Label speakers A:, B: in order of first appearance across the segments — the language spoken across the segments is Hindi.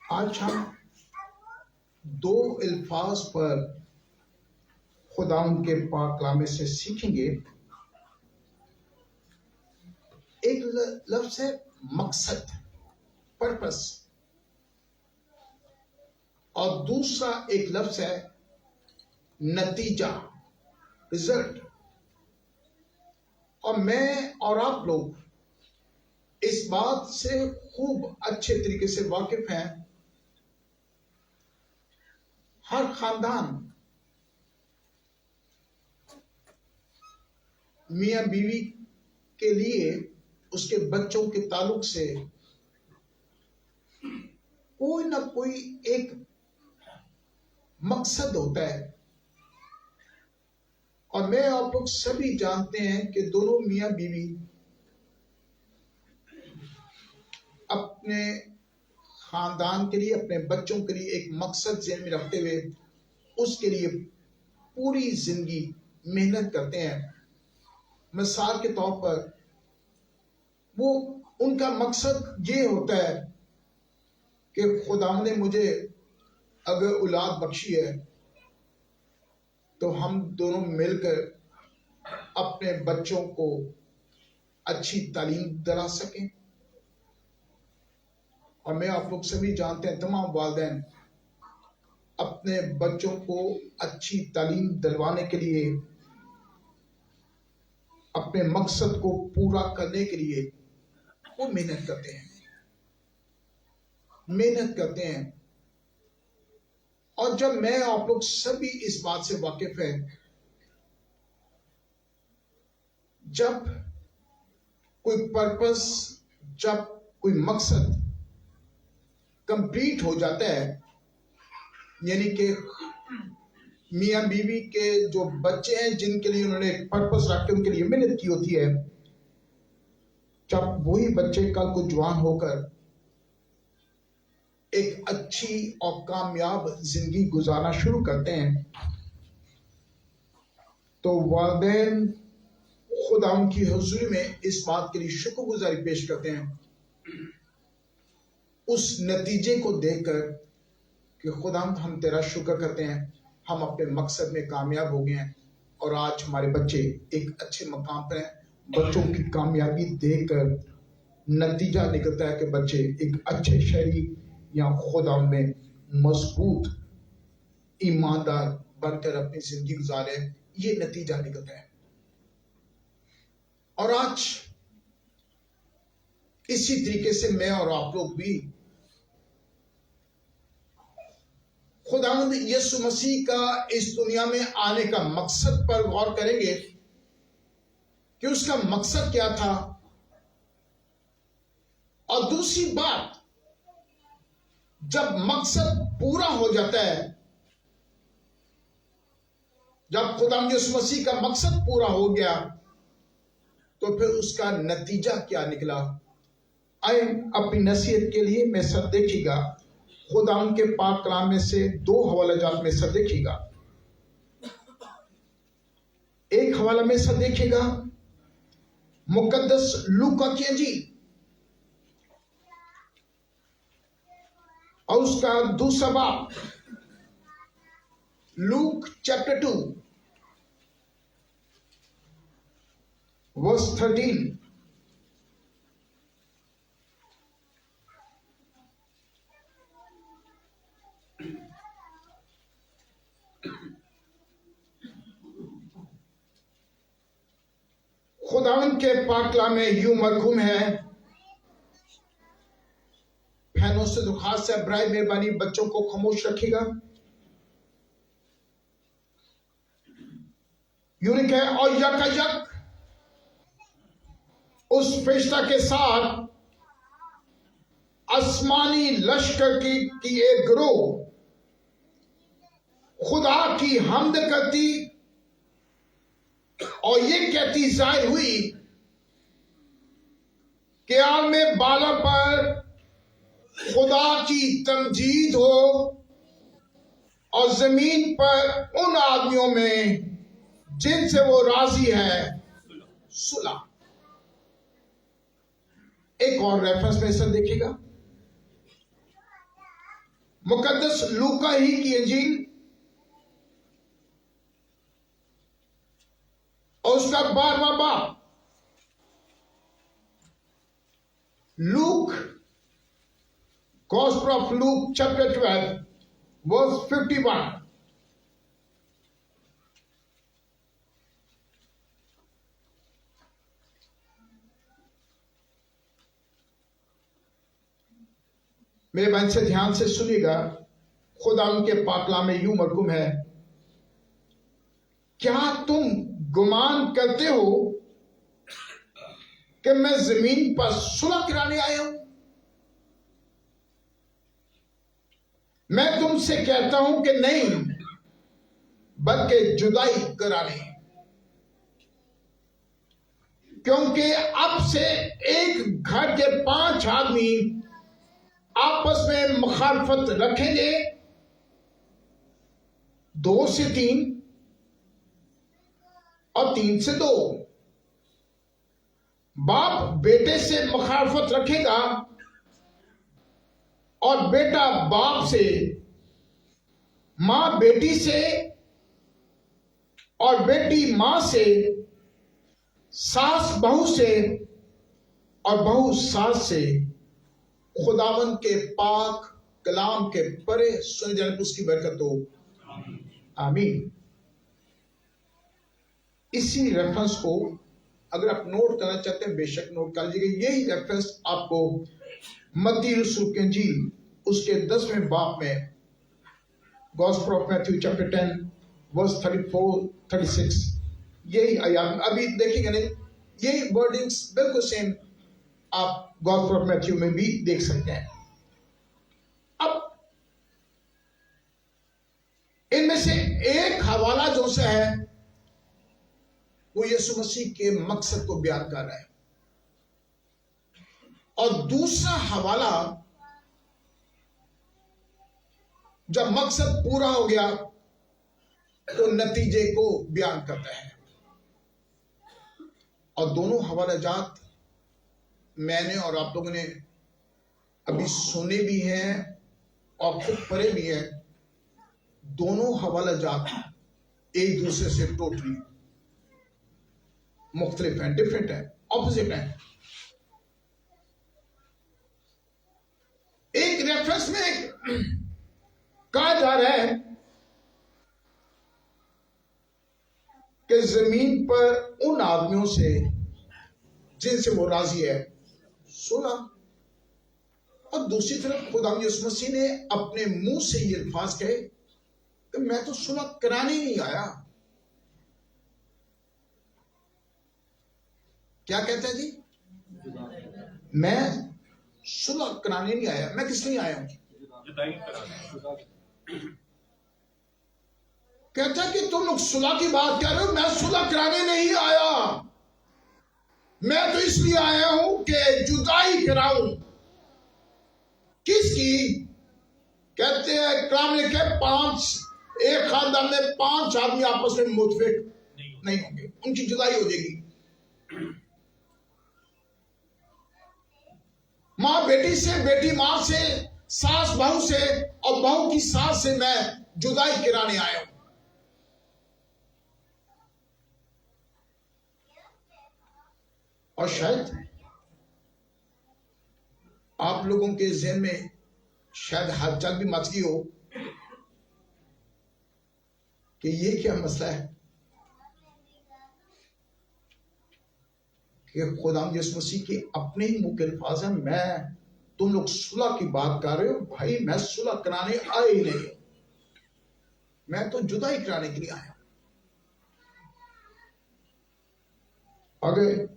A: आज हम दो अल्फाज पर खुदा उनके पाक कलाम से सीखेंगे। एक लफ्ज है मकसद, पर्पस, और दूसरा एक लफ्ज है नतीजा, रिजल्ट। और मैं और आप लोग इस बात से खूब अच्छे तरीके से वाकिफ हैं, हर खानदान मियां बीवी के लिए उसके बच्चों के ताल्लुक से कोई ना कोई एक मकसद होता है। और मैं आप लोग सभी जानते हैं कि दोनों मियां बीवी अपने खानदान के लिए, अपने बच्चों के लिए एक मकसद ज़हन में रखते हुए उसके लिए पूरी जिंदगी मेहनत करते हैं। मिसाल के तौर पर वो उनका मकसद ये होता है कि खुदा ने मुझे अगर औलाद बख्शी है तो हम दोनों मिलकर अपने बच्चों को अच्छी तालीम दिला सकें। और मैं आप लोग सभी जानते हैं, तमाम वालिदैन अपने बच्चों को अच्छी तालीम दिलवाने के लिए, अपने मकसद को पूरा करने के लिए वो मेहनत करते हैं। और जब मैं आप लोग सभी इस बात से वाकिफ है, जब कोई पर्पस, जब कोई मकसद कंप्लीट हो जाता है, यानी कि मियां बीवी के जो बच्चे हैं जिनके लिए उन्होंने एक पर्पस रख के उनके लिए मेहनत की होती है, जब वही बच्चे कल को जवान होकर एक अच्छी और कामयाब जिंदगी गुजारना शुरू करते हैं, तो वालिदैन खुदा उनकी हुजूरी में इस बात के लिए शुक्रगुजारी पेश करते हैं, उस नतीजे को देखकर कि खुदा हम तेरा शुक्र करते हैं, हम अपने मकसद में कामयाब हो गए हैं और आज हमारे बच्चे एक अच्छे मकाम पर हैं। बच्चों की कामयाबी देखकर नतीजा निकलता है कि बच्चे एक अच्छे शहरी या खुदा में मजबूत ईमानदार बनकर अपनी जिंदगी गुजारे, ये नतीजा निकलता है। और आज इसी तरीके से मैं और आप लोग भी खुदावंद यीशु मसीह का इस दुनिया में आने का मकसद पर गौर करेंगे कि उसका मकसद क्या था। और दूसरी बात, जब मकसद पूरा हो जाता है, जब खुदावंद यीशु मसीह का मकसद पूरा हो गया, तो फिर उसका नतीजा क्या निकला। आए अपनी नसीहत के लिए मैं सब देखिएगा, खुदा के पाक कलाम में से दो हवाला जात में सब देखिएगा। एक हवाला में सब देखिएगा मुकद्दस लूका की इंजील, और उसका दूसरा बाब लूक चैप्टर 2 वर्स 13। खुदावंद के पाक कलाम में यूं मरहूम है, बहनों से दुखास्त है, बराए मेहरबानी बच्चों को खामोश रखिएगा। यूं लिखा है, और यकायक उस फरिश्ता के साथ आसमानी लश्कर की एक गिरोह खुदा की हमद करती और ये कहती जाहिर हुई कि आलम बाला पर खुदा की तमजीद हो और जमीन पर उन आदमियों में जिनसे वो राजी है सुलह। एक और रेफरेंस में सर देखिएगा, मुकद्दस लूका ही की इंजील और उसका 12वां बाब, Luke, gospel of Luke chapter 12 verse 51। मेरे मन से ध्यान से सुनिएगा, खुदा उनके पाकला में यूं मरकूम है, क्या तुम गुमान करते हो कि मैं जमीन पर सुलह कराने आया हूं? मैं तुमसे कहता हूं कि नहीं, बल्कि जुदाई कराने। क्योंकि अब से एक घर के 5 आदमी आपस में मुखालफत रखेंगे, 2 से 3 और 3 से 2। बाप बेटे से मुखालफत रखेगा और बेटा बाप से, मां बेटी से और बेटी मां से, सास बहू से और बहू सास से। खुदावन के पाक कलाम के परे सुन जाने उसकी बरकत हो, आमीन। इसी रेफरेंस को अगर आप नोट करना चाहते हैं बेशक नोट कर लीजिएगा। यही रेफरेंस आपको मत्ती रसूल की इंजील उसके 10वें बाब में, gospel of Matthew chapter 10 verse 34-36, यही आयात अभी देखिएगा नहीं, यही वर्डिंग्स बिल्कुल सेम आप गॉस्पेल ऑफ मैथ्यू में भी देख सकते हैं। अब इनमें से एक हवाला जो से है वो यीशु मसीह के मकसद को बयान कर रहा है, और दूसरा हवाला जब मकसद पूरा हो गया तो नतीजे को बयान करता है। और दोनों हवाला जात मैंने और आप लोगों ने अभी सुने भी हैं और खुद पढ़े भी हैं। दोनों हवाला जात एक दूसरे से टोटली मुख्तलिफ हैं, डिफरेंट हैं, ऑपोजिट हैं। एक रेफरेंस में कहा जा रहा है कि जमीन पर उन आदमियों से जिनसे वो राजी है सुलह, और दूसरी तरफ खुदा यीशु मसीह ने अपने मुंह से ये अल्फाज कहे कि मैं तो सुलह कराने नहीं आया। क्या कहता है जी? मैं सुलह कराने नहीं आया। मैं किस लिए आया हूं? कहता है कि तुम लोग सुलह की बात कर रहे हो, मैं सुलह कराने नहीं आया। मैं तो इसलिए आया हूं कि जुदाई कराऊं। किसकी? कहते हैं कलाम लिखे 5, एक खानदान में 5 आदमी आपस में मुतफिक नहीं होंगे, उनकी जुदाई हो जाएगी। मां बेटी से, बेटी मां से, सास बहू से और बहू की सास से मैं जुदाई कराने आया हूं। और शायद आप लोगों के ज़हन में शायद हलचल भी मच गई हो कि ये क्या मसला है कि खुदा यीशु मसीह के अपने ही मुंह के अल्फाज हैं, मैं, तुम लोग सुलह की बात कर रहे हो। भाई मैं सुलह कराने आया ही नहीं, मैं तो जुदाई कराने के लिए आया। अगर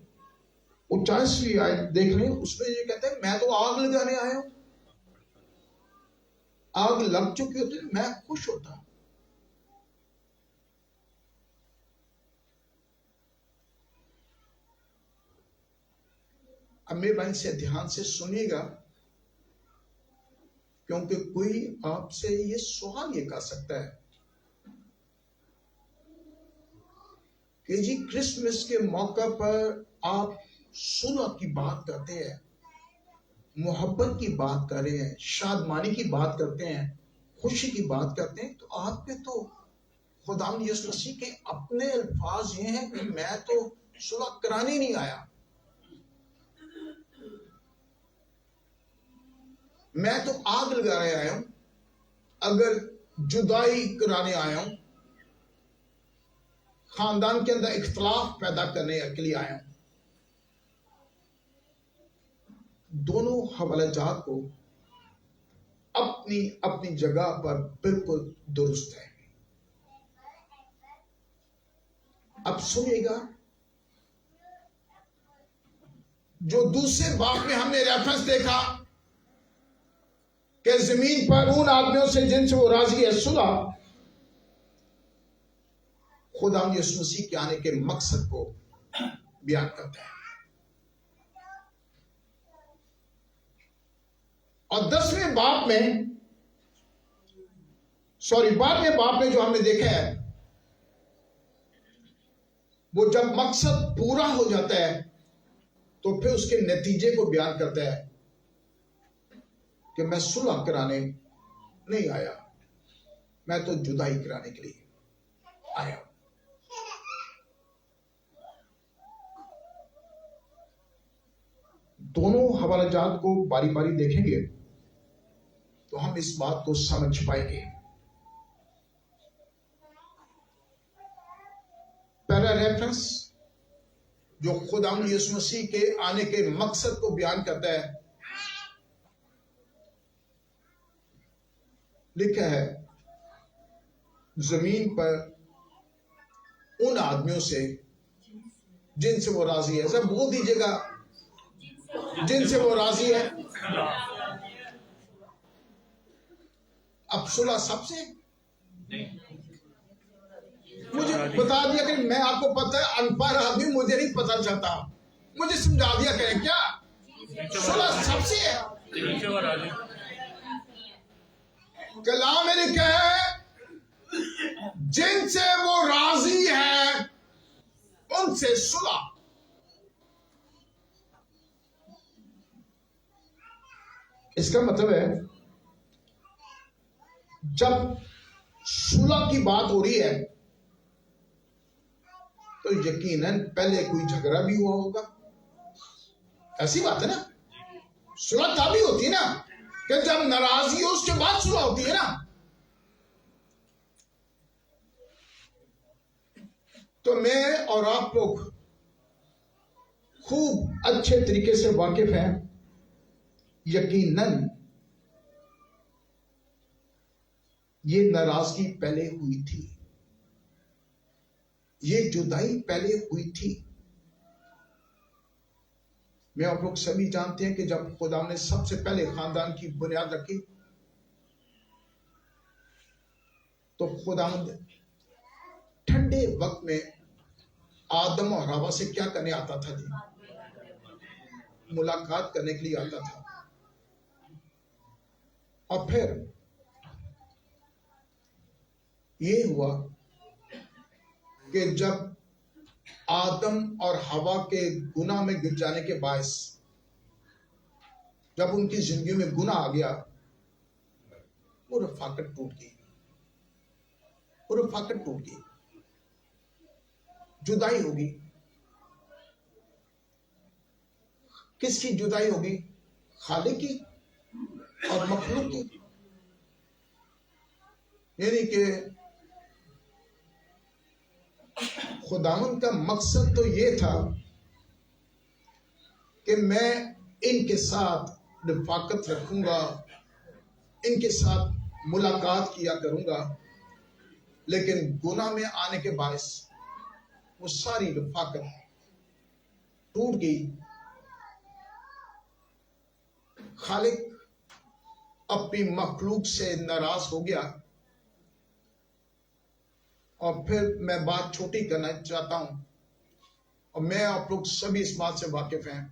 A: 49वीं आयत देख लें, उसमें ये कहते हैं मैं तो आग लगाने आया हूं। आग लग चुकी होती मैं खुश होता। अब मेरे भाई से ध्यान से सुनिएगा, क्योंकि कोई आपसे ये सवाल ये कर सकता है कि जी क्रिसमस के मौका पर आप सुलह की बात करते हैं, मोहब्बत की बात कर रहे हैं, शादमानी की बात करते हैं, खुशी की बात करते हैं, तो आप पे तो खुदा यीशु मसीह के अपने अल्फाज ये हैं कि मैं तो सुलह कराने नहीं आया, मैं तो आग लगाने आया हूं, अगर जुदाई कराने आया हूं, खानदान के अंदर इख्तलाफ पैदा करने के लिए आया हूं। दोनों हवालाजात को अपनी अपनी जगह पर बिल्कुल दुरुस्त है। अब सुनिएगा, जो दूसरे बाब में हमने रेफरेंस देखा कि जमीन पर उन आदमियों से जिनसे वो राजी है सुलह, खुदा यीशु मसीह के आने के मकसद को बयान करता है। और 12वें बाब में जो हमने देखा है, वो जब मकसद पूरा हो जाता है तो फिर उसके नतीजे को बयान करता है कि मैं सुलह कराने नहीं आया, मैं तो जुदाई कराने के लिए आया। दोनों हवालाजात को बारी बारी देखेंगे तो हम इस बात को समझ पाएंगे। पहला रेफरेंस जो खुदा यीशु मसीह के आने के मकसद को बयान करता है, लिखा है जमीन पर उन आदमियों से जिनसे वो राजी है। सब बोल दीजिएगा, जिनसे वो राजी है। अब सुलह सबसे, मुझे बता दिया कि मैं आपको पता है अनपढ़ आदमी, मुझे नहीं पता चलता, मुझे समझा दिया करें क्या सुलह सबसे है। कलाम में लिखा है जिनसे वो राजी है उनसे सुलह। इसका मतलब है जब सुलह की बात हो रही है तो यकीनन पहले कोई झगड़ा भी हुआ होगा। ऐसी बात है ना, सुलह तभी होती है ना कि जब नाराजगी हो, उसके बाद सुलह होती है ना। तो मैं और आप लोग खूब अच्छे तरीके से वाकिफ हैं, यकीनन ये नाराजगी पहले हुई थी, ये जुदाई पहले हुई थी। मैं आप लोग सभी जानते हैं कि जब खुदा ने सबसे पहले खानदान की बुनियाद रखी तो खुदा ठंडे वक्त में आदम और हवा से क्या करने आता था जी? मुलाकात करने के लिए आता था। और फिर ये हुआ कि जब आदम और हवा के गुनाह में गिर जाने के बायस, जब उनकी जिंदगी में गुनाह आ गया, वो रफाकत टूट गई, वो रफाकत टूट गई, जुदाई होगी। किसकी जुदाई होगी? खालिक की और मखलूक की। यानी कि खुदावन का मकसद तो ये था कि मैं इनके साथ रफाकत रखूंगा, इनके साथ मुलाकात किया करूंगा, लेकिन गुनाह में आने के बायस वो सारी रफाकत टूट गई। खालिक अपनी मखलूक से नाराज हो गया। और फिर मैं बात छोटी करना चाहता हूं, और मैं आप लोग सभी इस बात से वाकिफ हैं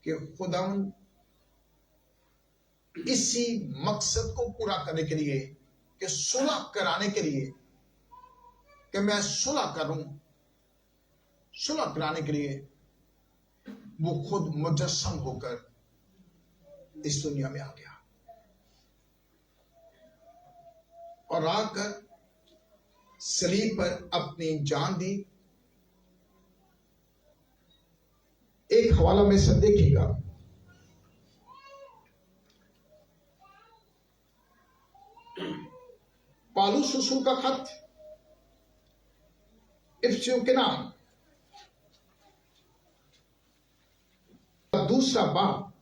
A: कि खुदावन इसी मकसद को पूरा करने के लिए, कि सुलह कराने के लिए, कि मैं सुलह करूं, सुलह कराने के लिए वो खुद मुजस्सम होकर इस दुनिया में आ गया और आकर सलीब पर अपनी जान दी। एक हवाला में सब देखिएगा, पालूस रसूल का खत इफिसियों के नाम दूसरा बाब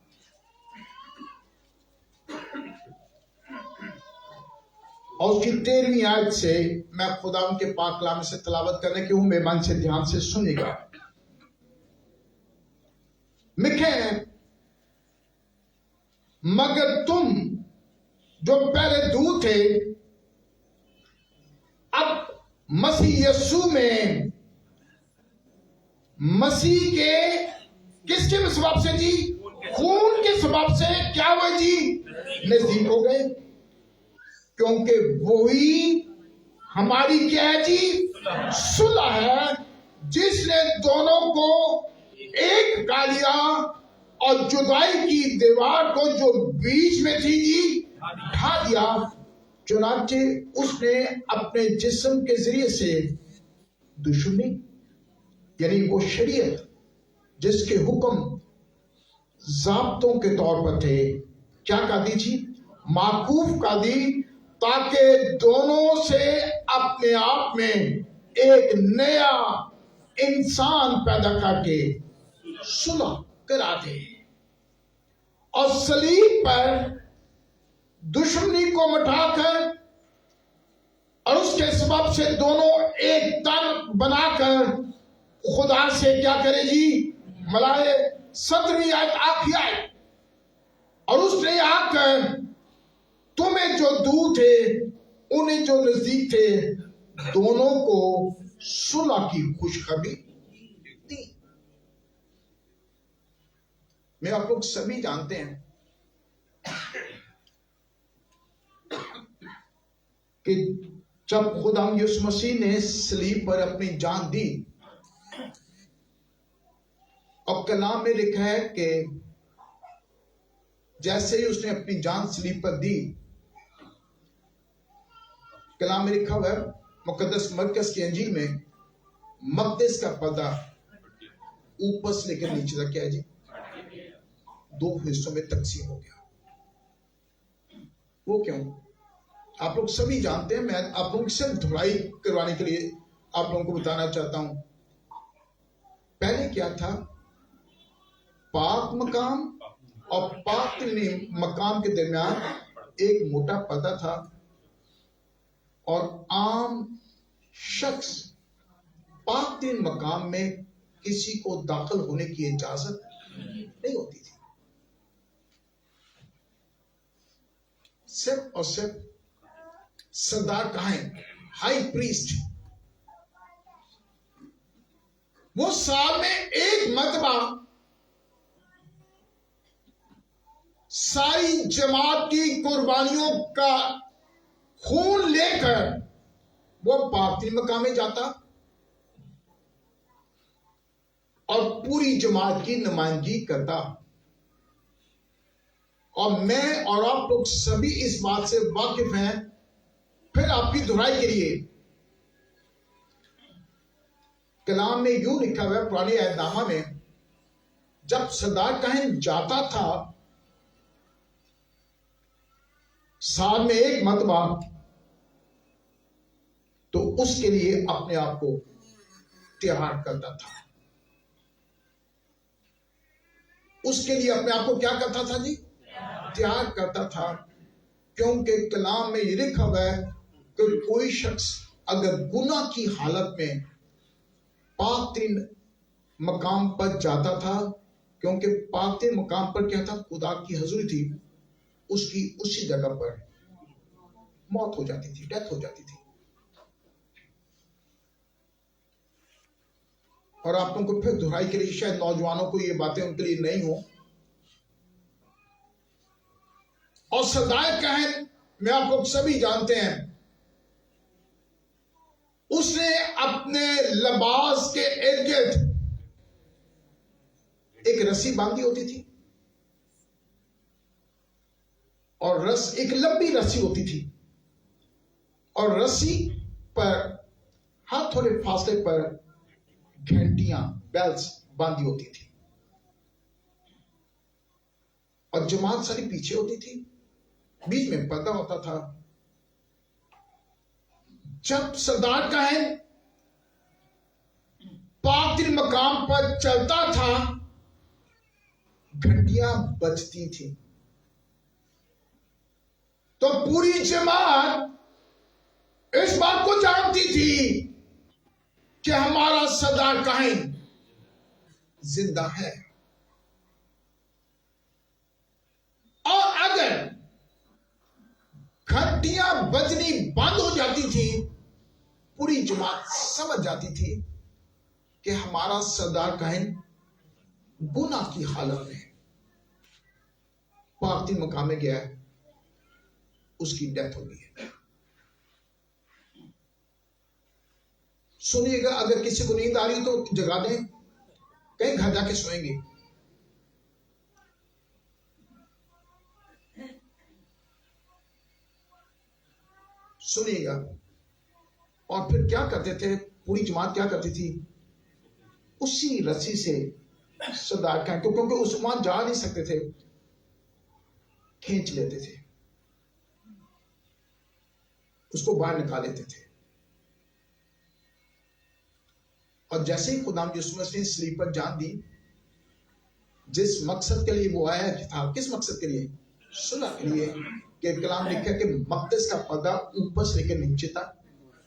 A: और उसकी 13वीं आयत से मैं खुदा उनके पाक कलाम से तलावत करने की हूं। मेहमान से ध्यान से सुनिएगा। लिखे, मगर तुम जो पहले दूर थे अब मसीह यीशु में मसीह के किसके सबब से जी? खून के सबब से क्या हुए जी? नजदीक हो गए, क्योंकि वही हमारी क्या है जी? सुलह है, जिसने दोनों को एक कर लिया और जुदाई की दीवार को जो बीच में थी जी ढा दिया। चुनांचे उसने अपने जिस्म के जरिए से दुश्मनी यानी वो शरीयत जिसके हुक्म ज़ाब्तों के तौर पर थे, क्या कर दी थी? माकूफ कर दी, ताकि दोनों से अपने आप में एक नया इंसान पैदा करके सुलह करा दे और सलीब पर दुश्मनी को मिटाकर और उसके सबब से दोनों एक तन बनाकर खुदा से क्या करे जी? मलाए। 17वीं आयत आखिरी आयत, और उसने आकर तुम्हें जो दूर थे उन्हें जो नजदीक थे दोनों को सुलह की खुशखबरी दी। मैं आप लोग सभी जानते हैं कि जब खुदा यीशु मसीह ने सलीब पर अपनी जान दी, और कलाम में लिखा है कि जैसे ही उसने अपनी जान सलीब पर दी, कलाम में लिखा हुआ है मुकद्दस मरकस की अंजील में, मकदस का पर्दा ऊपर से लेकर नीचे तक क्या है जी? 2 हिस्सों में तकसीम हो गया। वो क्यों? आप लोग सभी जानते हैं। मैं आप लोगों से धुलाई करवाने के लिए आप लोगों को बताना चाहता हूं। पहले क्या था? पाक मकाम और पाक मकाम के दरमियान एक मोटा पर्दा था और आम शख्स पाक मकाम में किसी को दाखिल होने की इजाजत नहीं होती थी। सिर्फ और सिर्फ सरदार काहिन, हाई प्रीस्ट, वो साल में एक मरतबा सारी जमात की कुर्बानियों का खून लेकर वो पाकती मकाम में जाता और पूरी जमात की नुमाइंदगी करता। और मैं और आप लोग सभी इस बात से वाकिफ हैं। फिर आपकी दुहराई के लिए कलाम में यूं लिखा हुआ है, पुराने अहदनामा में, जब सरदार काहिन जाता था साल में एक मरतबा, तो उसके लिए अपने आप को तैयार करता था। उसके लिए अपने आप को क्या करता था जी? तैयार करता था। क्योंकि कलाम में ये लिखा हुआ है कि कोई शख्स अगर गुनाह की हालत में पाक तीन मकाम पर जाता था, क्योंकि पाक तीन मकाम पर क्या था? खुदा की हजूरी थी, उसकी उसी जगह पर मौत हो जाती थी, डेथ हो जाती थी। और आप लोगों को फिर दोहराई के लिए, शायद नौजवानों को ये बातें उनके लिए नहीं हो। और सरदार काहिन, मैं आप लोग सभी जानते हैं, उसने अपने लिबास के इर्द गिर्द एक रस्सी बांधी होती थी और एक लंबी रस्सी होती थी और रस्सी पर हर थोड़े फासले पर घंटियां, बेल्स बांधी होती थी और जमात सारी पीछे होती थी, बीच में पर्दा होता था। जब सरदार काहिन पाक दिल मकाम पर चलता था, घंटियां बजती थी तो पूरी जमात इस बात को जानती थी कि हमारा सरदार काहिन जिंदा है। और अगर घंटियां बजनी बंद हो जाती थी, पूरी जमात समझ जाती थी कि हमारा सरदार काहिन गुनाह की हालत में पाक दिल मकाम में गया है, उसकी डेथ हो गई है। सुनिएगा, अगर किसी को नींद आ रही तो जगा दें, कहीं घर जाके सोएंगे। सुनिएगा। और फिर क्या करते थे, पूरी जमात क्या करती थी, उसी रस्सी से सरदार का, क्योंकि उस वहां जा नहीं सकते थे, खींच लेते थे, उसको बाहर निकाल लेते थे। और जैसे ही खुदा यीशु मसीह ने सलीब पर जान दी, जिस मकसद के लिए वो आया था, किस मकसद के लिए, सुलह के लिए, कि कलाम लिखा कि मकदस का पर्दा ऊपर से लेकर नीचे तक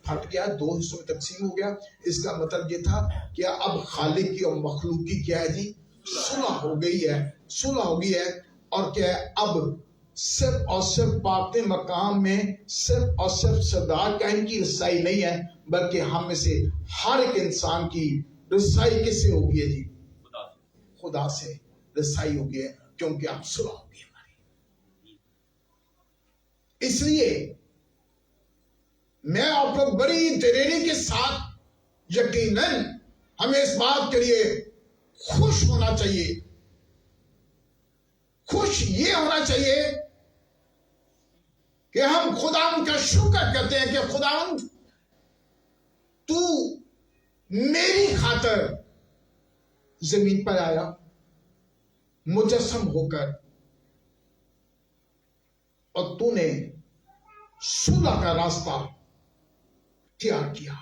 A: फट गया, दो हिस्सों में तकसीम हो गया। इसका मतलब ये था कि अब खालिक की और मखलूक की क्या है जी, सुलह हो गई है, सुलह हो गई है। और क्या है, अब सिर्फ और सिर्फ पाक मकाम में सिर्फ और सिर्फ सरदार काहिन की रसाई नहीं है, बल्कि हम में से हर एक इंसान की रसाई किससे हो गई है जी, खुदा से रसाई हो गई है, क्योंकि अब सुलह हो गई हमारी। इसलिए मैं आप लोग बड़ी दलेरी के साथ, यकीनन हमें इस बात के लिए खुश होना चाहिए, खुश ये होना चाहिए कि हम खुदावंद का शुक्र करते हैं कि खुदावंद तू मेरी खातर जमीन पर आया मुजस्सम होकर, और तूने सुलह का रास्ता तैयार किया।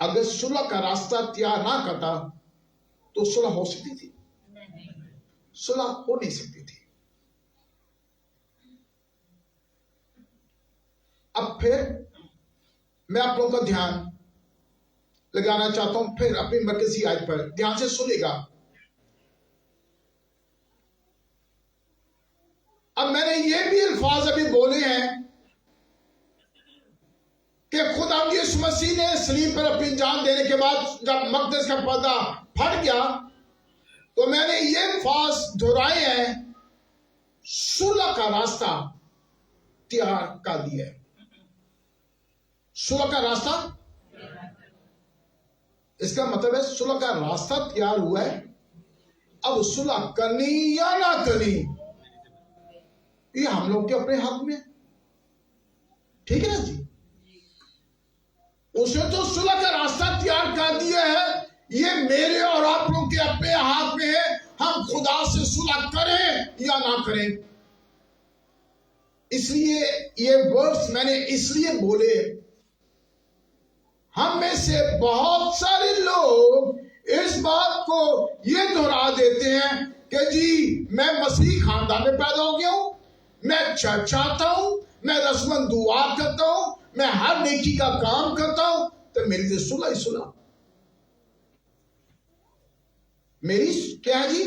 A: अगर सुलह का रास्ता तैयार ना करता तो सुलह हो सकती थी, सुलह हो नहीं सकती थी। अब फिर मैं आप लोगों का ध्यान लगाना चाहता हूं, फिर अपनी मरकजी आयत पर ध्यान से सुनेगा। अब मैंने ये भी अल्फाज अभी बोले हैं कि खुदा यीशु मसीह ने सलीब पर अपनी जान देने के बाद जब मकदस का पर्दा फट गया, तो मैंने ये अल्फाज दोहराए हैं, सुलह का रास्ता तैयार कर दिया है। सुलह का रास्ता, इसका मतलब है सुलह का रास्ता तैयार हुआ है। अब सुलह करनी या ना करनी, ये हम लोग के अपने हाथ में, ठीक है ना जी। उसने तो सुलह का रास्ता तैयार कर दिया है, ये मेरे और आप लोग के अपने हाथ में है, हम खुदा से सुलह करें या ना करें। इसलिए ये वर्ड्स मैंने इसलिए बोले, हम में से बहुत सारे लोग इस बात को ये दोहरा देते हैं कि जी मैं मसीह खानदान में पैदा हो गया हूं, मैं चर्च आता हूं, मैं रस्मन दुआ करता हूं, मैं हर नेकी का काम करता हूं, तो मेरी तो सुलह ही सुलह, मेरी क्या है जी।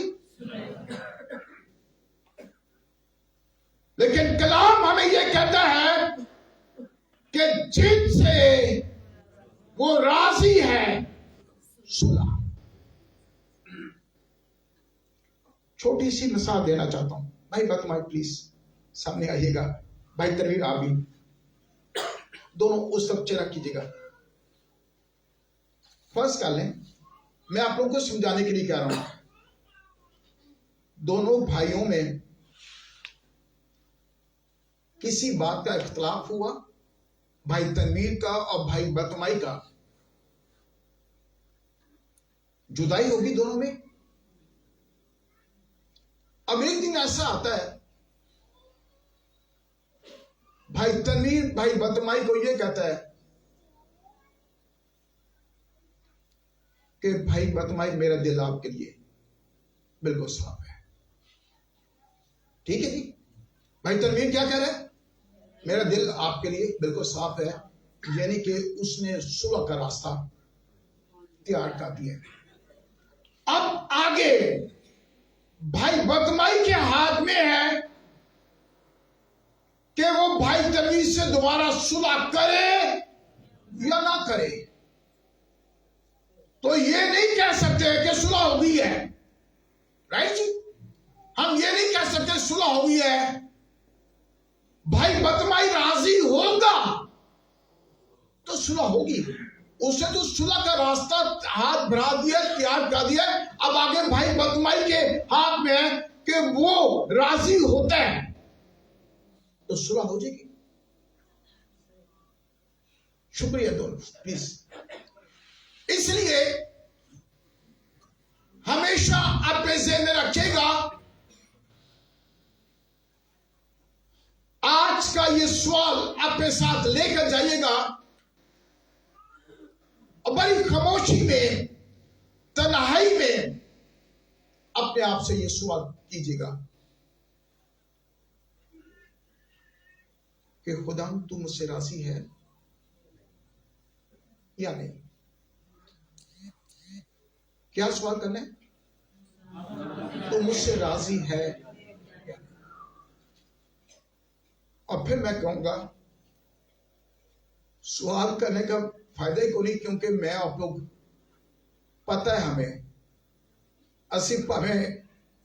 A: लेकिन कलाम हमें यह कहता है कि जिनसे वो राजी है सुलह। छोटी सी मिसाल देना चाहता हूं भाई, बतमाई प्लीज सामने आइएगा, भाई तनवीर आप भी दोनों उस तरफ चेहरा कीजिएगा। फर्स्ट कर लें, मैं आप लोगों को समझाने के लिए कह रहा हूं दोनों भाइयों में किसी बात का इख्तलाफ हुआ, भाई तनवीर का और भाई बतमाई का, जुदाई होगी दोनों में। अब एक दिन ऐसा आता है, भाई तनवीर भाई बतमाई को यह कहता है कि भाई बतमाई, मेरा दिल आपके लिए बिल्कुल साफ है। ठीक है जी, भाई तनवीर क्या कह रहा है? मेरा दिल आपके लिए बिल्कुल साफ है, यानी कि उसने सुलह का रास्ता तैयार कर दिया। अब आगे भाई बदमाई के हाथ में है कि वो भाई तनवीर से दोबारा सुलह करे या ना करे। तो ये नहीं कह सकते कि सुलह हो गई है, राइट जी? हम ये नहीं कह सकते सुलह हो गई है। भाई बदमाई राजी होगा तो सुलह होगी, उसे तो सुलह का रास्ता हाथ बढ़ा दिया, तैयार कर दिया। अब आगे भाई बदमाई के हाथ में है कि वो राजी होता है तो सुलह हो जाएगी। शुक्रिया दोनों, प्लीज। इसलिए हमेशा अपने ज़हन में रखिएगा, आज का ये सवाल अपने साथ लेकर जाइएगा और बड़ी खामोशी में, तन्हाई में अपने आप से ये सवाल कीजिएगा कि खुदा तू मुझसे राजी है या नहीं। क्या सवाल करना है? तो मुझसे राजी है। और फिर मैं कहूंगा सवाल करने का फायदा ही कोई नहीं, क्योंकि मैं आप लोग पता है हमें असि भावें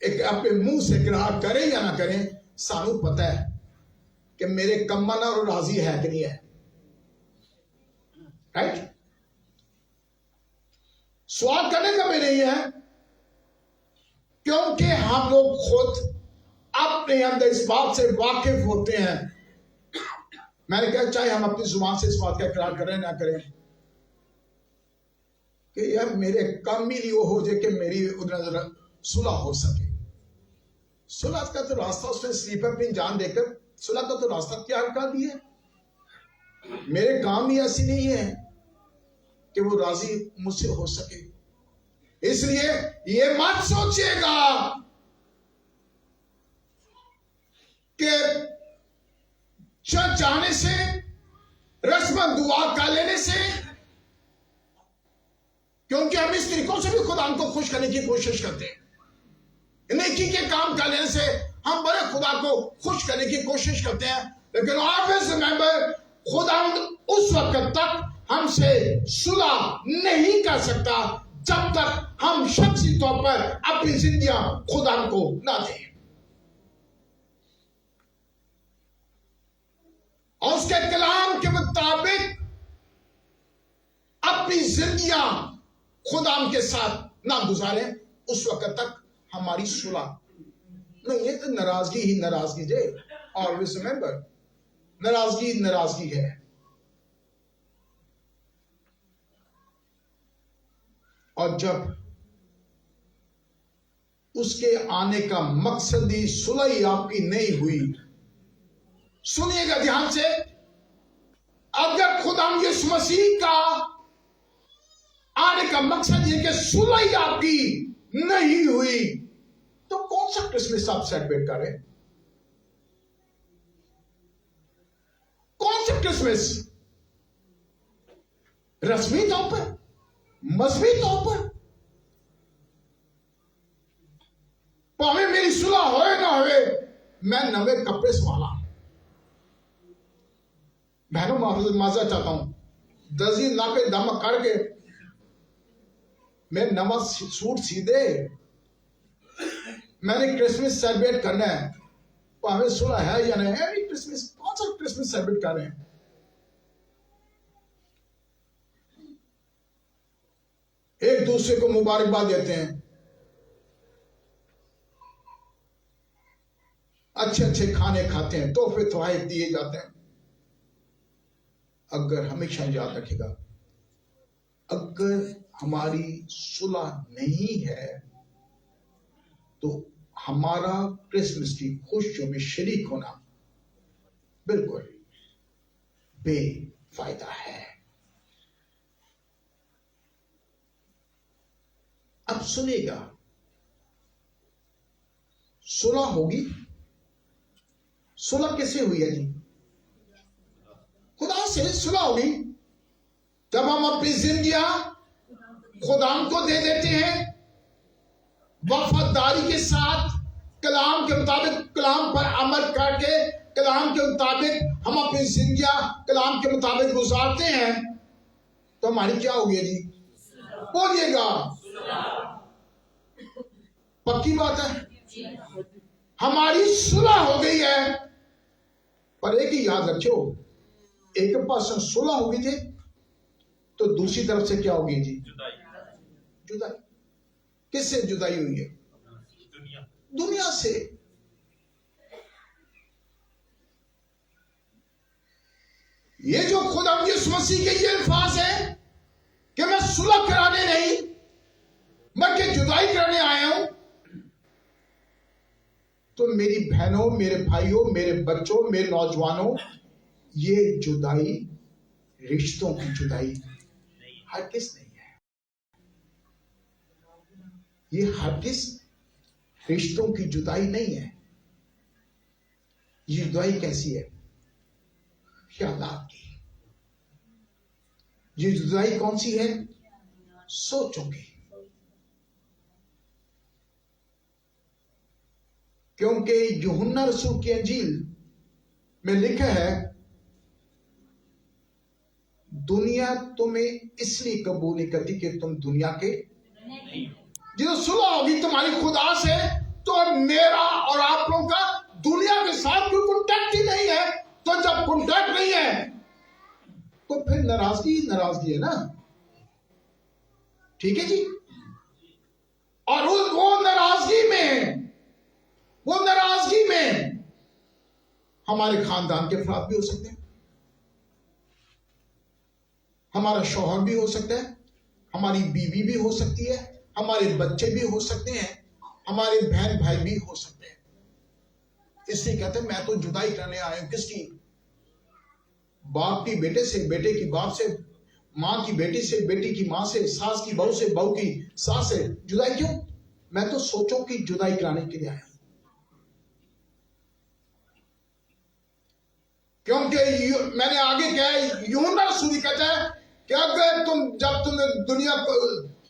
A: एक अपने मुंह से इकरार करें या ना करें, सानू पता है कि मेरे कम्मा नाल राजी है कि नहीं है, राइट? सवाल करने का भी नहीं है, क्योंकि हम लोग खुद अपने अंदर इस बात से वाकिफ होते हैं। मैंने कहा चाहे हम अपनी जुबान से इस बात का इकरार करें ना करें कि यार मेरे काम ही वो हो जाए कि मेरी उधर सुलह हो सके। सुलह का तो रास्ता उसने स्लीपर अपनी जान देकर सुलह का तो रास्ता तैयार कर दिया। मेरे काम ही ऐसी नहीं है कि वो राजी मुझसे हो सके। इसलिए ये मत सोचिएगा कि चर्च जाने से, रस्मन दुआ कर लेने से, क्योंकि हम इस तरीकों से भी खुदा को खुश करने की कोशिश करते हैं। नेकी के काम कर लेने से हम बड़े खुदा को खुश करने की कोशिश करते हैं, लेकिन ऑलवेज रिमेंबर, खुदा उस वक्त तक हमसे सुलह नहीं कर सकता जब तक हम शख्सी तौर पर अपनी जिंदगियां खुदा को ना दें और उसके कलाम के मुताबिक अपनी जिंदगियां खुदा के साथ ना गुजारें। उस वक्त तक हमारी सुलह नहीं है। तो नाराजगी ही नाराजगी है। ऑलवेज रिमेंबर, नाराजगी नाराजगी है। और जब उसके आने का मकसद ही सुलह ही आपकी नहीं हुई, सुनिएगा ध्यान से, अगर खुदा यीशु मसीह का आने का मकसद ये कि सुलह ही आपकी नहीं हुई, तो कौन सा क्रिसमस आप सेलिब्रेट कर रहे हैं? कौन सा क्रिसमस? रस्मी तौर पर, मजहबी तौर पर, भावे मेरी सुलह होए ना होए, मैं नवे कपड़े संभाला। बहनों माजा चाहता हूं, दर्जी ना पे दम करके मैं नवा सूट सी दे। मैंने क्रिसमस सेलिब्रेट करना है, भावे सुलह है या नहीं है। क्रिसमस कौन सा क्रिसमस सेलिब्रेट कर रहे हैं? एक दूसरे को मुबारकबाद देते हैं, अच्छे अच्छे खाने खाते हैं, तोहफे तोहफे दिए जाते हैं। अगर हमेशा याद रखेगा, अगर हमारी सुलह नहीं है तो हमारा क्रिसमस की खुशियों में शरीक होना बिल्कुल बेफायदा है। अब सुनेगा, सुलह होगी। सुलह किससे हुई है जी? खुदा से सुलह होगी। जब हम अपनी जिंदगियां खुदा को दे देते हैं, वफादारी के साथ कलाम के मुताबिक, कलाम पर अमल करके कलाम के मुताबिक हम अपनी जिंदगियां कलाम के मुताबिक गुजारते हैं, तो हमारी क्या होगी जी? बोलिएगा, पक्की बात है, हमारी सुलह हो गई है। पर एक ही याद रखो, एक पास सुलह होगी थी तो दूसरी तरफ से क्या होगी जी? जुदाई। किससे जुदाई हुई है? दुनिया से। ये जो खुदा यीशु मसीह के ये अल्फाज है कि मैं सुलह कराने नहीं, मैं कि जुदाई कराने आया हूं, तो मेरी बहनों, मेरे भाइयों, मेरे बच्चों, मेरे नौजवानों, ये जुदाई रिश्तों की जुदाई हरगिज़ नहीं है। ये हरगिज़ रिश्तों की जुदाई नहीं है। ये जुदाई कैसी है? ख्यालात की। ये जुदाई कौन सी है? सोचों की। क्योंकि यूहन्ना रसूल की अंजील में लिखा है, दुनिया तुम्हें इसलिए कबूल नहीं करती कि तुम दुनिया के नहीं। जो सुलह होगी तुम्हारी खुदा से, तो मेरा और आप लोगों का दुनिया के साथ कोई कॉन्टैक्ट ही नहीं है। तो जब कॉन्टैक्ट नहीं है तो फिर नाराजगी नाराजगी है ना, ठीक है जी। और वो नाराजगी में हमारे खानदान के अफराद भी हो सकते हैं, हमारा शौहर भी हो सकता है, हमारी बीवी भी हो सकती है, हमारे बच्चे भी हो सकते हैं, हमारे बहन भाई भी हो सकते हैं। इसलिए कहते हैं मैं तो जुदाई करने आया हूं। किसकी? बाप की बेटे से, बेटे की बाप से, मां की बेटी से, बेटी की मां से, सास की बहू से, बहू की सास से। जुदाई क्यों? मैं तो सोचों की जुदाई कराने के लिए आया हूं। क्योंकि मैंने आगे क्या है, यूहन्ना रसूल कहता है कि अगर जब तुमने दुनिया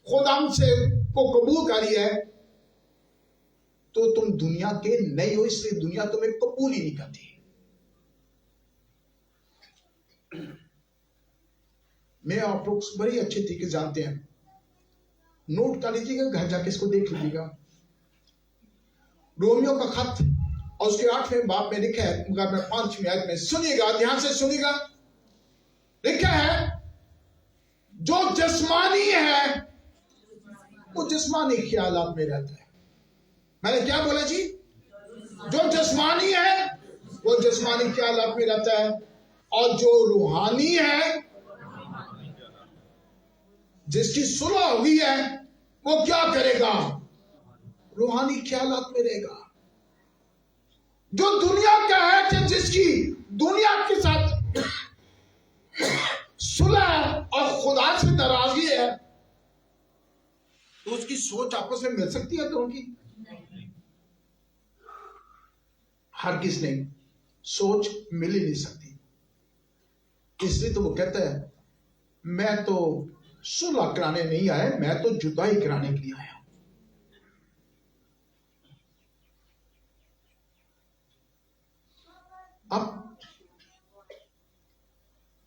A: खुदाम से को कबूल करी है तो तुम दुनिया के नहीं हो, इसलिए दुनिया तुम्हें कबूल ही नहीं करती। मैं आप लोग बड़ी अच्छे तरीके जानते हैं, नोट कर लीजिएगा, घर जाके इसको देख लीजिएगा। रोमियो का खत और उसके 8वें बाब में लिखा है, मगर मैं 5वीं आयत में, सुनिएगा, ध्यान से सुनिएगा, लिखा है जो जिस्मानी है वो जिस्मानी ख्यालात में रहता है। मैंने क्या बोला जी? जो जिस्मानी है वो जिस्मानी ख्यालात में रहता है, और जो रूहानी है, जिसकी सुलह हुई है, वो क्या करेगा? रूहानी ख्यालात में रहेगा। जो दुनिया का है कि जिसकी दुनिया के साथ सुलह और खुदा से नाराजगी है, तो उसकी सोच आपस में मिल सकती है दोनों की? हरगिज़ नहीं, सोच मिल ही नहीं सकती। इसलिए तो वो कहता है मैं तो सुलह कराने नहीं आया, मैं तो जुदाई कराने के लिए आया। अब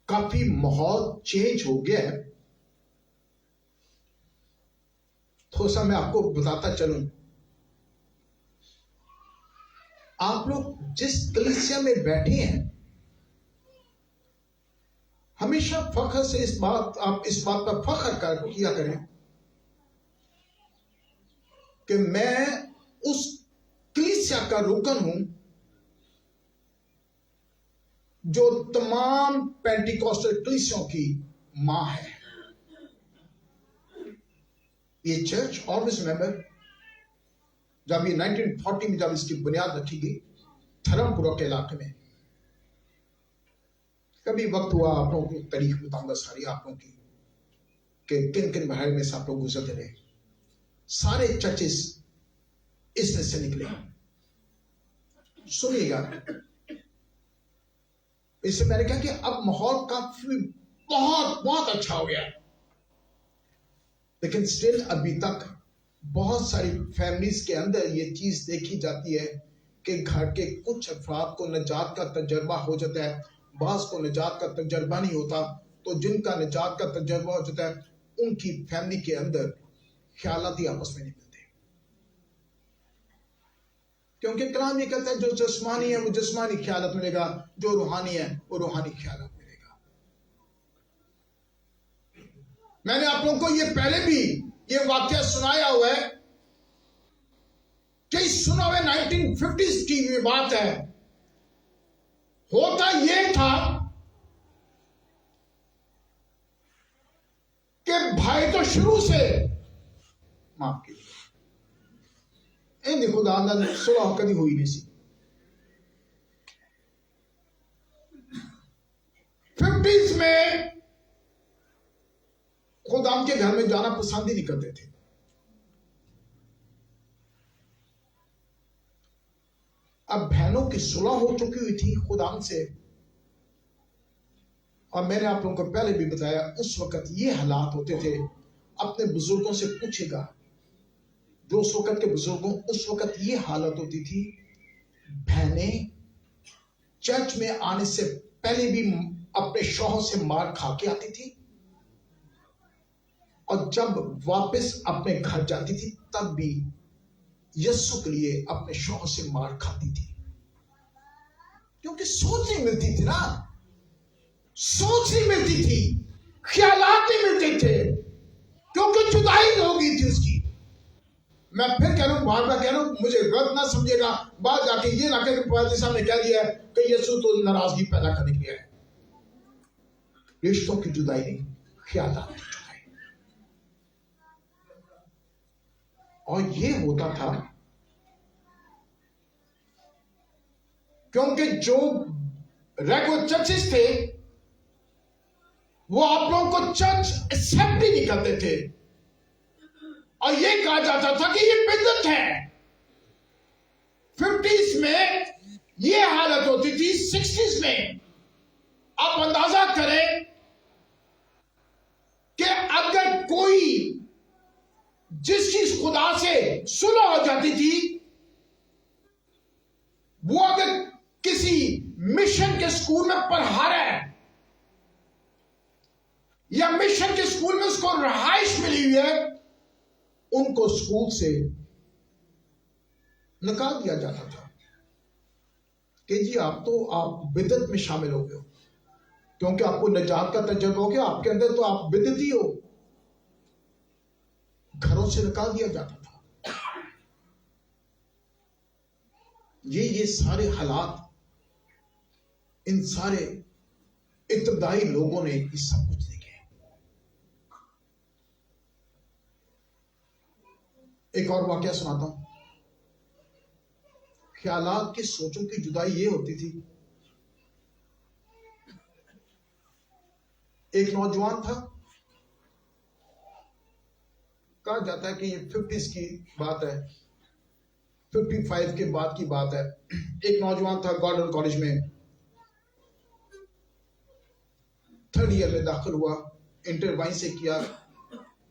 A: काफी माहौल चेंज हो गया है। थोड़ा सा मैं आपको बताता चलूं, आप लोग जिस कलीसिया में बैठे हैं, हमेशा फख्र से आप इस बात पर फख्र किया करें कि मैं उस कलीसिया का रुकन हूं जो तमाम पेंटिकॉस्टल कलीसियों की मां है। ये चर्च ऑलवेज रिमेंबर, जब ये 1940 में जब इसकी बुनियाद रखी गई धर्मपुरा के इलाके में, कभी वक्त हुआ आप लोगों की तारीख बताऊंगा सारी आप लोगों की कि किन किन भाई में से आप लोग गुजरते रहे। सारे चर्चेस इसमें से निकले। सुनिएगा, इससे मैंने कहा कि अब माहौल काफी बहुत बहुत अच्छा हो गया, लेकिन स्टिल अभी तक बहुत सारी फैमिलीज के अंदर ये चीज देखी जाती है कि घर के कुछ अफराद को निजात का तजर्बा हो जाता है, बास को निजात का तजर्बा नहीं होता। तो जिनका निजात का तजर्बा हो जाता है उनकी फैमिली के अंदर ख्यालात ही आपस में नहीं मिलते, क्योंकि कलाम ये कहता है जो जिस्मानी है वो जिस्मानी ख्यालात मिलेगा, जो रूहानी है वो रूहानी ख्यालात मिलेगा। मैंने आप लोगों को ये पहले भी ये वाक्य सुनाया हुआ है कि सुना हुए 1950s की ये बात है। होता ये था कि भाई तो शुरू से माफ कीजिए इन खुदा ने सुलह कभी हुई नहीं सी। 50s में खुदाम के घर में जाना पसंद ही नहीं करते थे। अब बहनों की सुलह हो चुकी हुई थी खुदाम से, और मैंने आप लोगों को पहले भी बताया उस वक्त ये हालात होते थे। अपने बुजुर्गों से पूछेगा, जो उस वक्त के बुजुर्गों, उस वक्त ये हालत होती थी, बहनें चर्च में आने से पहले भी अपने शौहर से मार खा के आती थी, और जब वापस अपने घर जाती थी तब भी यीशु के लिए अपने शौहर से मार खाती थी, क्योंकि सोच नहीं मिलती थी ना, सोच नहीं मिलती थी, ख्यालात नहीं मिलते थे, क्योंकि जुदाई हो गई थी उसकी। मैं फिर कह रहा हूं, बार बार कह रहा हूं, मुझे गलत ना समझेगा, बात जाके ये ना कहे कि साहब ने कह दिया कि यीशु तो नाराजगी पैदा करने के लिए है। रिश्तों की जुदाई नहीं, ख्यालात की जुदाई। और ये होता था क्योंकि जो रेगुलर चर्चेस थे वो आप लोगों को चर्च एक्सेप्ट ही नहीं करते थे, और ये कहा जाता था कि ये बिदअत है। 50s में ये हालत होती थी, 60s में आप अंदाजा करें कि अगर कोई जिसकी खुदा से सुलह हो जाती थी, वो अगर किसी मिशन के स्कूल में पढ़ा रहा है या मिशन के स्कूल में उसको रहाइश मिली हुई है, उनको स्कूल से निकाल दिया जाता था कि जी आप बिदअत में शामिल हो गए हो, क्योंकि आपको निजात का तजर्बा हो गया, आपके अंदर तो आप बिदअती हो। घरों से निकाल दिया जाता था। ये सारे हालात इन सारे इब्तदाई लोगों ने ये सब कुछ देखे। एक और वाकया सुनाता हूं। ख्यालात की सोचों की जुदाई ये होती थी, एक नौजवान था, कहा जाता है कि ये 50s की बात है, 55 के बाद की बात है। एक नौजवान था, गॉर्डन कॉलेज में 3rd ईयर में दाखिल हुआ, इंटर वाइन से किया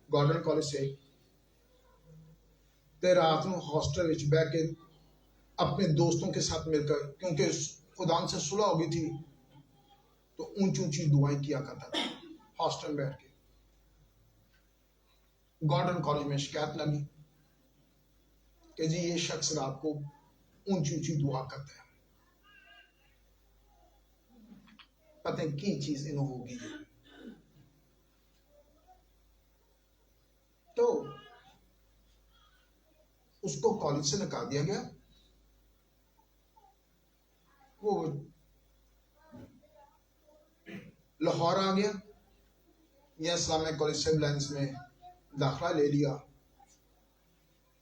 A: गॉर्डन कॉलेज से। ते रात को हॉस्टल विच बैठ के अपने दोस्तों के साथ मिलकर, क्योंकि खुदा से सुलह हो गई थी, तो ऊंची ऊंची दुआएं किया करता था हॉस्टल में बैठ के। गॉर्डन कॉलेज में शिकायत लगी कि जी ये शख्स रात को ऊंची ऊंची दुआ करता है, पता है की चीज इन्हों होगी। तो उसको कॉलेज से निकाल दिया गया। वो लाहौर आ गया या इस्लामिक कॉलेज सिविल लाइन्स में दाखिला ले लिया।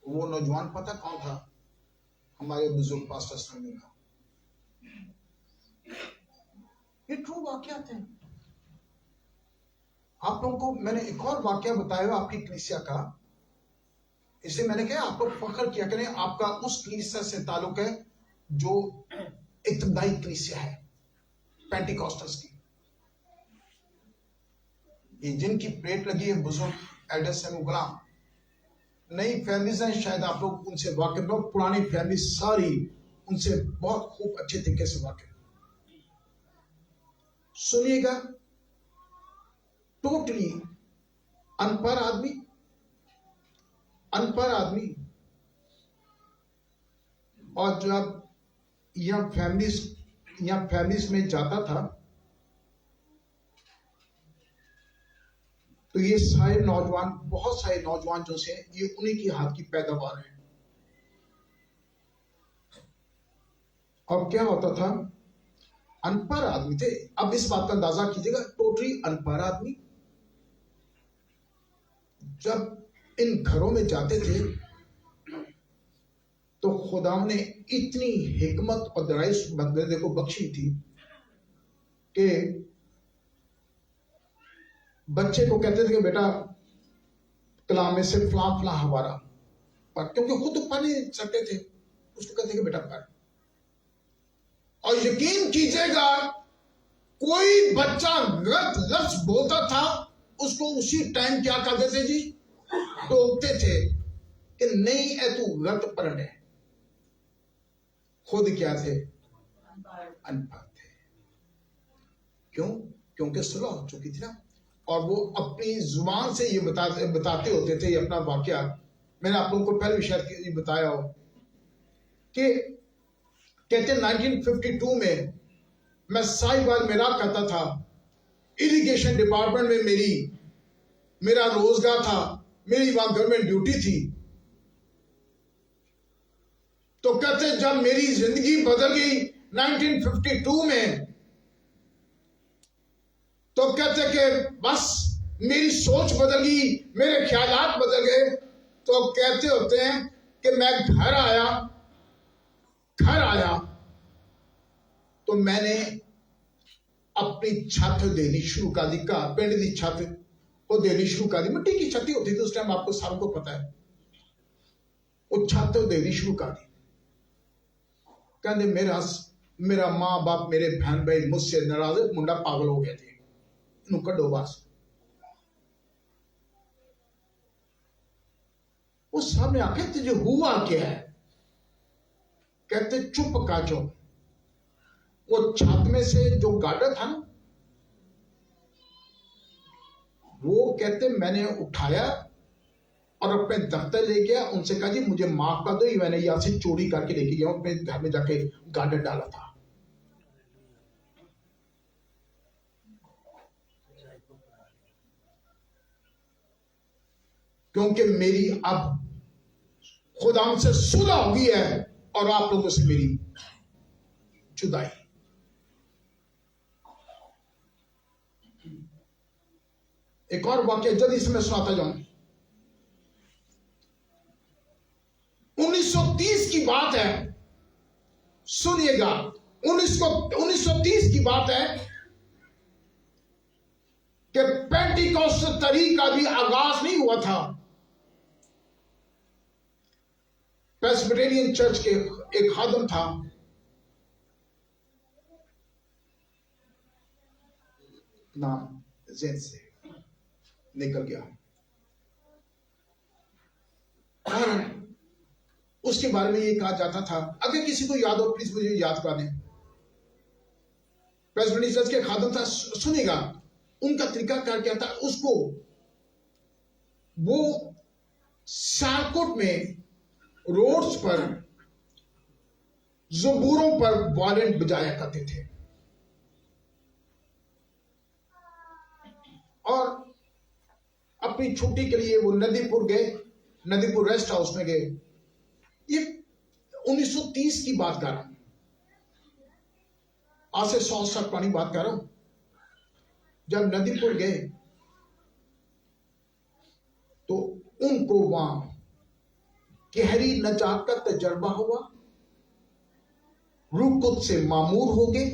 A: वो नौजवान पता कौन था? हमारे बुजुर्ग पास्टर से मिला। ये ट्रू वाकया थे। आप लोगों को मैंने एक और वाकया बताया आपकी कलीसिया का, इसलिए मैंने कहा आप लोग फख्र किया करें, आपका उस कलीसिया से ताल्लुक है जो इब्तदाई कलीसिया है, पेंटिकॉस्टल्स की। ये जिनकी प्लेट लगी है बुजुर्ग एल्डर सैमुअल गुलाम, नई फैमिलीज हैं, शायद आप लोग उनसे वाकिफ हो, पुरानी फैमिली सारी उनसे बहुत खूब अच्छे तरीके से वाकिफ। सुनिएगा, टोटली अनपढ़ आदमी और जब यह फैमिलीज में जाता था तो ये सारे नौजवान, बहुत सारे नौजवान जो से ये उन्हीं की हाथ की पैदावार है। और क्या होता था, अनपढ़ आदमी थे। अब इस बात का अंदाजा कीजिएगा, टोटली अनपढ़ आदमी जब इन घरों में जाते थे तो खुदा ने इतनी हिकमत और दराइश बंदे को बख्शी थी कि बच्चे को कहते थे कि बेटा कलाम में से फलां फलां हवारा पढ़, क्योंकि खुद तो पढ़ नहीं सकते थे, उसको कहते कि बेटा पढ़। और यकीन कीजिएगा, कोई बच्चा गलत लफ्ज बोलता था उसको उसी टाइम क्या करते थे जी, टोकते थे कि नहीं है तू गलत पढ़ रहे। खुद क्या थे? अनपढ़ थे। क्यों? क्योंकि सुलह हो चुकी थी ना। और वो अपनी जुबान से ये बताते होते थे, ये अपना वाकया। मैंने आप लोगों को पहले भी शायद बताया हो कि कहते 1952 में मैं साहिवाल में रहा करता था, इरिगेशन डिपार्टमेंट में मेरा रोजगार था, मेरी वहां गवर्नमेंट ड्यूटी थी। तो कहते जब मेरी जिंदगी बदल गई 1952 में, तो कहते कि बस मेरी सोच बदल गई, मेरे ख्यालात बदल गए। तो कहते होते हैं कि मैं घर आया तो मैंने अपनी छत देनी शुरू कर दी, पिंड की छत वो देनी शुरू कर दी। मिट्टी की छत होती थी उस टाइम, आपको सबको पता है। वो छत देनी शुरू कर दी। कहते मेरा मां बाप, मेरे बहन भाई मुझसे नाराज, मुंडा पागल हो गया थे, कड्डो बस। उस सामने आके तुझे हुआ क्या है? कहते चुप का जो वो छत में से जो गार्डर था ना, वो कहते मैंने उठाया और अपने दफ्तर ले गया, उनसे कहा जी मुझे माफ कर दो, मैंने यहां से चोरी करके लेके गया, अपने घर में जाके गार्डर डाला था। क्योंकि मेरी अब खुदा से सुलह हो गई है और आप लोगों से मेरी जुदाई। एक और वाक्य जल्दी से मैं सुनाता जाऊं। 1930 की बात है, सुनिएगा। 1930 की बात है कि पेंटिकॉस्ट तरीक का भी आगाज नहीं हुआ था। प्रेस्बिटेरियन चर्च के एक खादम था, नाम जेन से निकल गया, और उसके बारे में ये कहा जाता था, अगर किसी को याद हो प्लीज मुझे याद करा दें। प्रेस्बिटेरियन चर्च के खादम था। सुनेगा, उनका तरीका क्या था, उसको वो सियालकोट में रोड्स पर ज़बूरों पर वायलेंट बजाया करते थे, और अपनी छुट्टी के लिए वो नदीपुर गए, नदीपुर रेस्ट हाउस में गए। ये 1930 की बात कर रहा हूं, आज से 100 साल पुरानी बात कर रहा हूं। जब नदीपुर गए तो उनको वहां गहरी नजात का तजर्बा हुआ, रूह कुद्स से मामूर हो गए।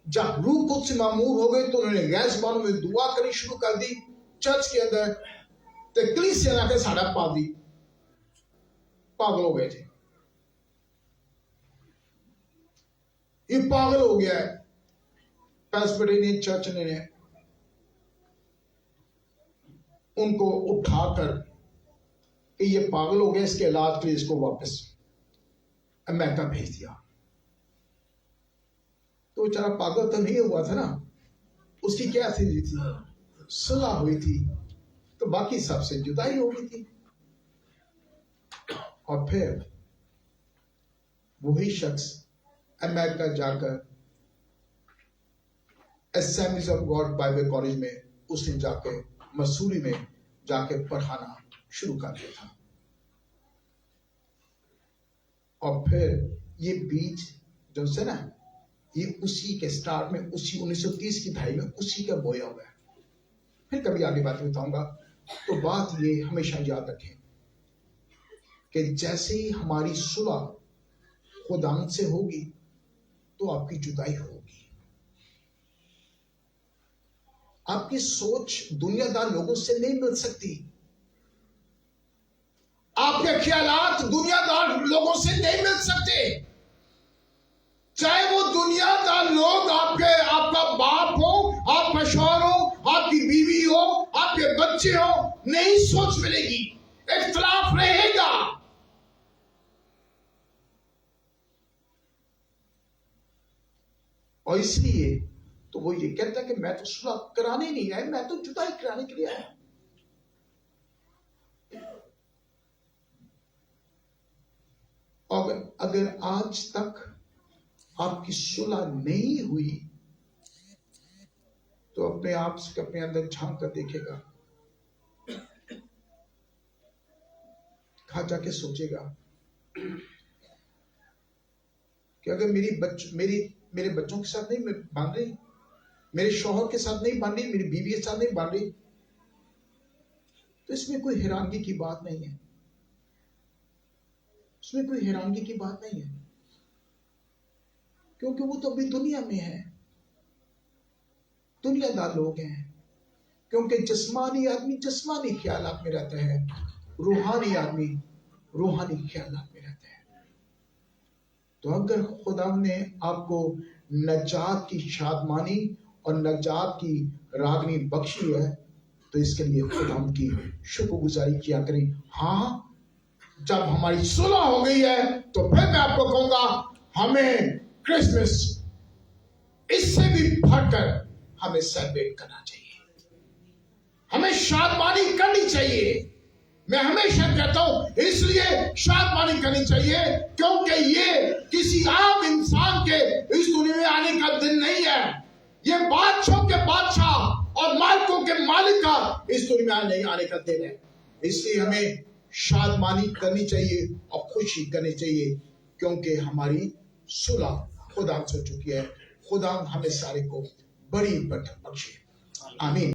A: जब रूह कुद्स से मामूर हो गए तो उन्होंने गैर ज़बानों में दुआ करनी शुरू कर दी। चर्च के अंदर तकलीफ से लाके साढ़ा पादी पागल हो गए थे, ये पागल हो गया है। प्रेस्बिटेरियन चर्च ने उनको उठाकर कि ये पागल हो गया, इसके इलाज के लिए इसको वापस अमेरिका भेज दिया। तो बेचारा पागल तो नहीं हुआ था ना, उसकी क्या स्थिति थी, सुलह हुई थी तो बाकी सबसे जुदाई हो गई थी। और फिर वही शख्स अमेरिका जाकर assemblies of God Bible college में उसने जाके मसूरी में जाके पढ़ाना शुरू कर दिया था। और फिर ये बीज जो से ना, ये उसी के स्टार्ट में, उसी 1930 की दहाई में उसी का बोया हुआ है। फिर कभी आगे बात बताऊंगा। तो बात ये हमेशा याद रखें कि जैसे ही हमारी सुलह खुदावंद से होगी तो आपकी जुदाई होगी। आपकी सोच दुनियादार लोगों से नहीं मिल सकती, आपके ख्यालात दुनियादार लोगों से नहीं मिल सकते। चाहे वो दुनियादार लोग आपका बाप हो, आपका शौहर हो, आपकी बीवी हो, आपके बच्चे हो, नहीं सोच मिलेगी, इख्तिलाफ रहेगा। और इसलिए तो वो ये कहता है कि मैं तो सुलह कराने नहीं आया, मैं तो जुदाई कराने के लिए आया। और अगर आज तक आपकी सुलह नहीं हुई तो अपने आप से अपने अंदर झांक कर देखेगा, खा जाके सोचेगा कि अगर मेरे बच्चों के साथ नहीं बांध रही, मेरे शौहर के साथ नहीं बांध रही, मेरी बीवी के साथ नहीं बांध रही, तो इसमें कोई हैरानगी की बात नहीं है, इसमें कोई हैरानगी की बात नहीं है, क्योंकि वो तो अभी दुनिया में है, दुनियादार लोग हैं। क्योंकि जिस्मानी आदमी जिस्मानी ख्यालात में रहता है, रूहानी आदमी रूहानी ख्यालात में रहता है। तो अगर खुदा ने आपको नजात की शादमानी और नजात की रागनी बख्शी है तो इसके लिए खुदा की शुक्रगुजारी किया करें। हाँ, जब हमारी सुलह हो गई है तो फिर मैं आपको कहूंगा हमें क्रिसमस इससे भी बढ़कर हमें सेलिब्रेट करना चाहिए, हमें शादमानी करनी चाहिए। मैं हमेशा कहता हूं इसलिए शादमानी करनी चाहिए क्योंकि ये किसी आम इंसान के इस दुनिया में आने का दिन नहीं है, ये बादशाह के बादशाह और मालिकों के मालिक का इस दुनिया में नहीं आने का दिन है। इसलिए हमें शादमानी करनी चाहिए और खुशी करनी चाहिए क्योंकि हमारी सुलह खुदा से हो चुकी है। खुदा हमें सारे को बड़ी बरकत बख्शे। आमीन।